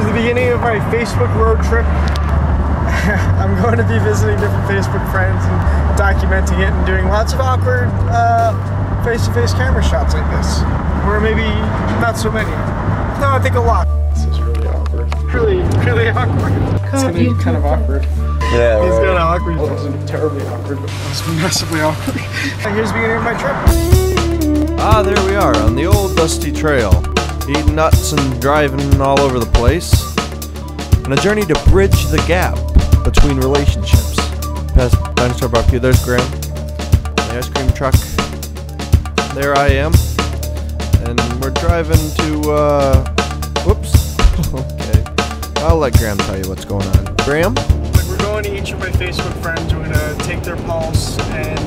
is the beginning of my Facebook road trip. I'm going to be visiting different Facebook friends and documenting it and doing lots of awkward face-to-face camera shots like this. Or maybe not so many. No, I think a lot. This is really awkward. Really awkward. It's gonna be kind of awkward. Yeah, It's right. kind of awkward. It wasn't terribly awkward, but it was massively awkward. Here's the beginning of my trip. Ah, there we are, on the old dusty trail. Eating nuts and driving all over the place. On a journey to bridge the gap between relationships. Past Dinosaur Barbecue, there's Graham. The ice cream truck. There I am. And we're driving to, whoops. Okay. I'll let Graham tell you what's going on. Graham? We're going to each of my Facebook friends. We're gonna take their pulse and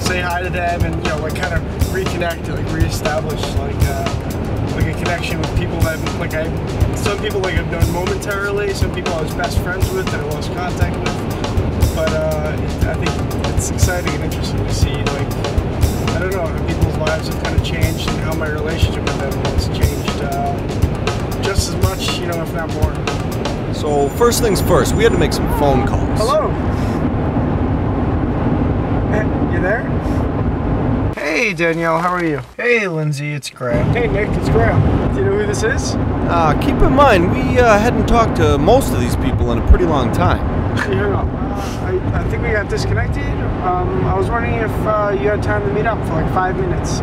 say hi to them, and like kind of reconnect, like reestablish, like a connection with people that some people I've known momentarily, some people I was best friends with that I lost contact with. But I think it's exciting and interesting to see, I don't know, how people's lives have kind of changed and how my relationship with them has changed just as much, if not more. So first things first, we had to make some phone calls. Hello. You there? Hey Danielle, how are you? Hey Lindsay, it's Graham. Hey Nick, it's Graham. Do you know who this is? Keep in mind, we hadn't talked to most of these people in a pretty long time. I think we got disconnected. I was wondering if you had time to meet up for like 5 minutes.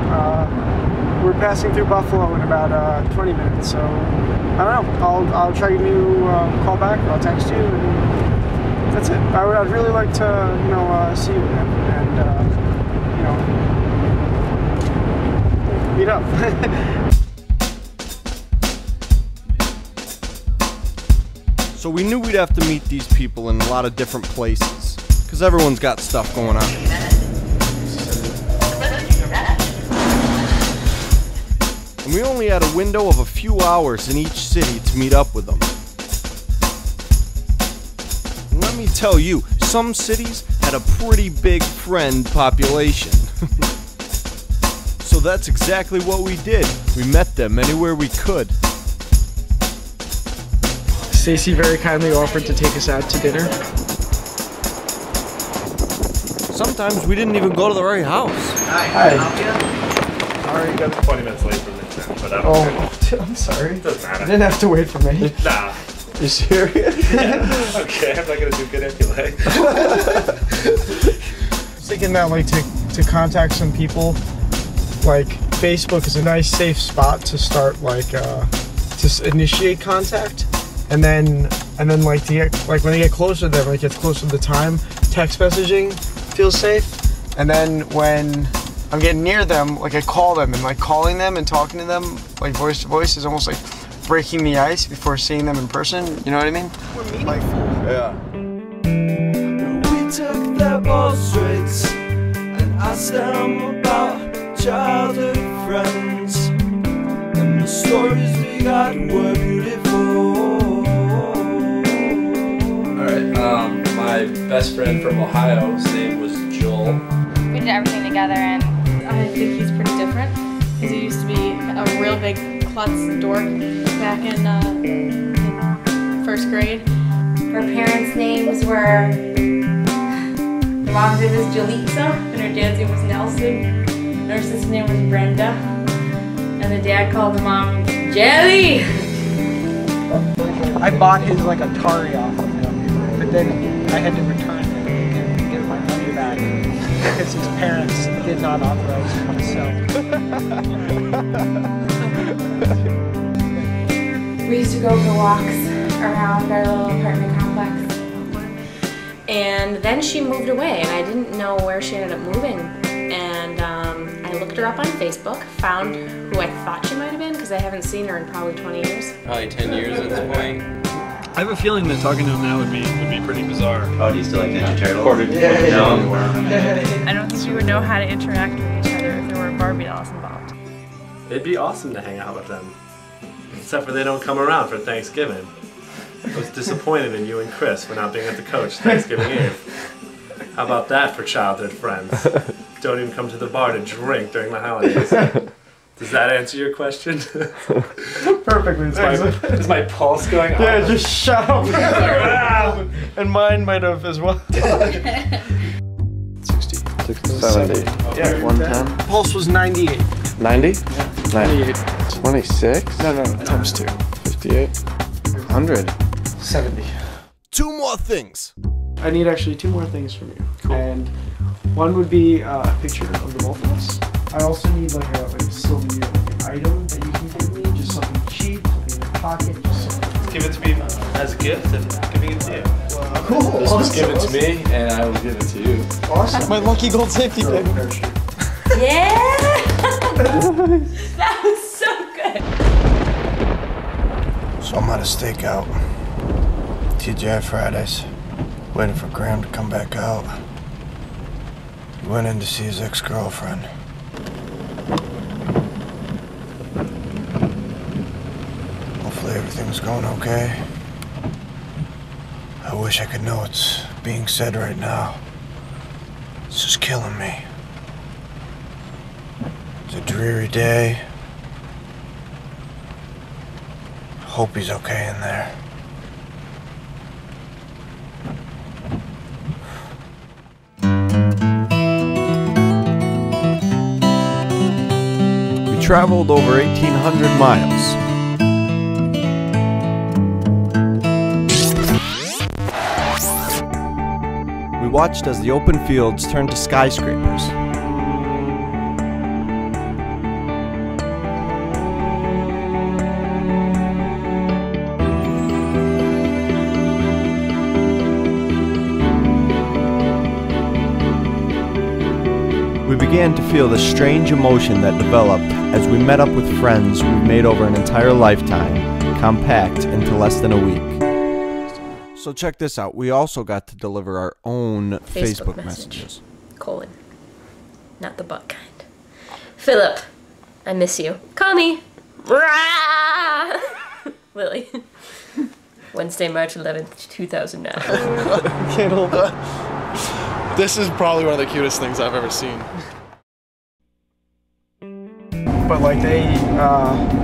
We're passing through Buffalo in about 20 minutes, so I don't know. I'll try to call back, or I'll text you, and that's it. I'd really like to, see you again, and meet up. So we knew we'd have to meet these people in a lot of different places, because everyone's got stuff going on. And we only had a window of a few hours in each city to meet up with them. And let me tell you, some cities had a pretty big friend population. So that's exactly what we did. We met them anywhere we could. Stacy very kindly offered to take us out to dinner. Sometimes we didn't even go to the right house. Hi. Sorry, you got 20 minutes late from the time, but I'm sorry. It doesn't matter. You didn't have to wait for me. Nah. You serious? Yeah. Okay, I'm not gonna do good anyway. I was thinking that to contact some people, Facebook is a nice safe spot to start to initiate contact, and then to get when they get closer to them, when it gets closer to the time, text messaging feels safe, and then when I'm getting near them, I call them, and calling them and talking to them voice to voice is almost like breaking the ice before seeing them in person. You know what I mean? We're meaningful. Yeah. We took their portraits and asked them about childhood friends, and the stories we got were beautiful. Alright, my best friend from Ohio, his name was Joel. We did everything together, and I think he's pretty different, because he used to be a real big klutz dork back in first grade. her parents' names were, her mom's name was Jalitza, and her dad's name was Nelson, and her sister's name was Brenda, and the dad called the mom Jelly. I bought his Atari off of him, but then I had to return it and get my money back because his parents did not authorize him to sell. We used to go for walks around our little apartment complex. And then she moved away, and I didn't know where she ended up moving. And I looked her up on Facebook, found who I thought she might have been, because I haven't seen her in probably 20 years. Probably 10 years at this point. I have a feeling that talking to him now would be pretty bizarre. Oh, do you still like Ninja Turtles? I don't think we would know how to interact with each other if there were Barbie dolls involved. It'd be awesome to hang out with them. Except for they don't come around for Thanksgiving. I was disappointed in you and Chris for not being at the coach Thanksgiving Eve. How about that for childhood friends? Don't even come to the bar to drink during the holidays. Does Does that answer your question? Perfectly. Is my pulse going up? Yeah, just shut up. And mine might have as well. 60. 70. Yeah, 110. Pulse was 98. 90? Yeah. 98. 26? No, times 2. 58. 100. 70. 2 more things. I need actually 2 more things from you. Cool. And one would be a picture of the both of us. I also need like a souvenir, like an item that you can give me, just something cheap, something in your pocket, just something. Give it to me as a gift and giving it to you. Wow. Cool. This was given to me, and I will give it to you. Awesome. My lucky gold safety pin. Yeah! That was so good. So I'm at a stakeout. TGI Fridays. Waiting for Graham to come back out. He went in to see his ex-girlfriend. Hopefully everything's going okay. I wish I could know what's being said right now. It's just killing me. It's a dreary day. Hope he's okay in there. We traveled over 1,800 miles. We watched as the open fields turned to skyscrapers. We began to feel the strange emotion that developed as we met up with friends we've made over an entire lifetime, compact into less than a week. So check this out. We also got to deliver our own Facebook messages. : Not the butt kind. Philip, I miss you. Call me. Lily. Wednesday, March 11th, 2009. Can't hold that. This is probably one of the cutest things I've ever seen. But like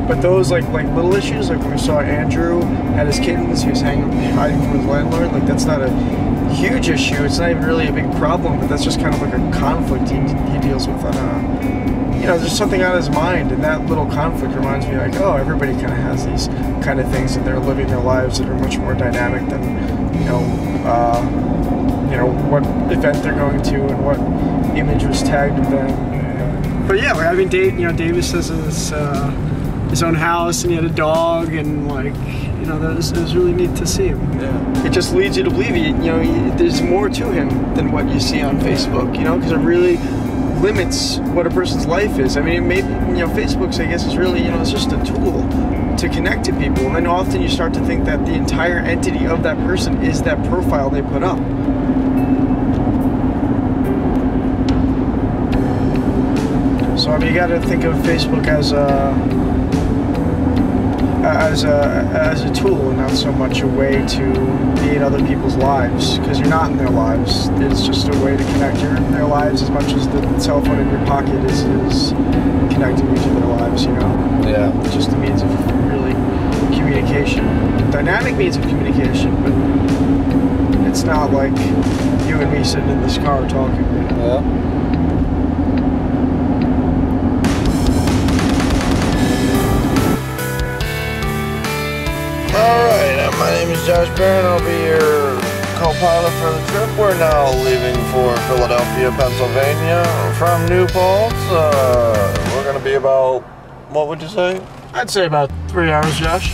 but those like little issues, like when we saw Andrew had his kittens, he was hiding from his landlord. Like that's not a huge issue. It's not even really a big problem, but that's just kind of like a conflict he deals with on you know, there's something on his mind, and that little conflict reminds me like, oh, everybody kind of has these kind of things, and they're living their lives that are much more dynamic than, you know, what event they're going to and what image was tagged with them. But yeah, like, I mean, Davis has his own house, and he had a dog, and like, you know, it was really neat to see him. Yeah. It just leads you to believe there's more to him than what you see on Facebook, you know, because it really limits what a person's life is. I mean, Facebook's, I guess, is really, it's just a tool to connect to people, and then often you start to think that the entire entity of that person is that profile they put up. So I mean, you got to think of Facebook as a tool, and not so much a way to be in other people's lives, because you're not in their lives. It's just a way to connect. You're in their lives as much as the cell phone in your pocket is connecting you to their lives, you know? Yeah. It's just a means of really communication. Dynamic means of communication, but it's not like you and me sitting in this car talking. Yeah. Alright, my name is Josh Barron. I'll be your co-pilot for the trip. We're now leaving for Philadelphia, Pennsylvania from New Paltz. We're going to be about, what would you say? I'd say about 3 hours, Josh.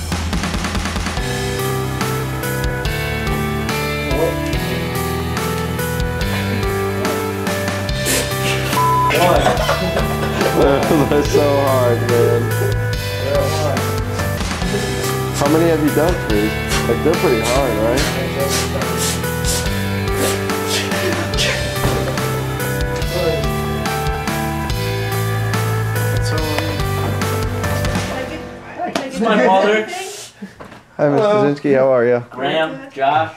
That's so hard, man. How many have you done, Freeze? Like, they're pretty hard, right? This is my mother. Hi, Mr. Zinsky. How are you? Graham, Josh.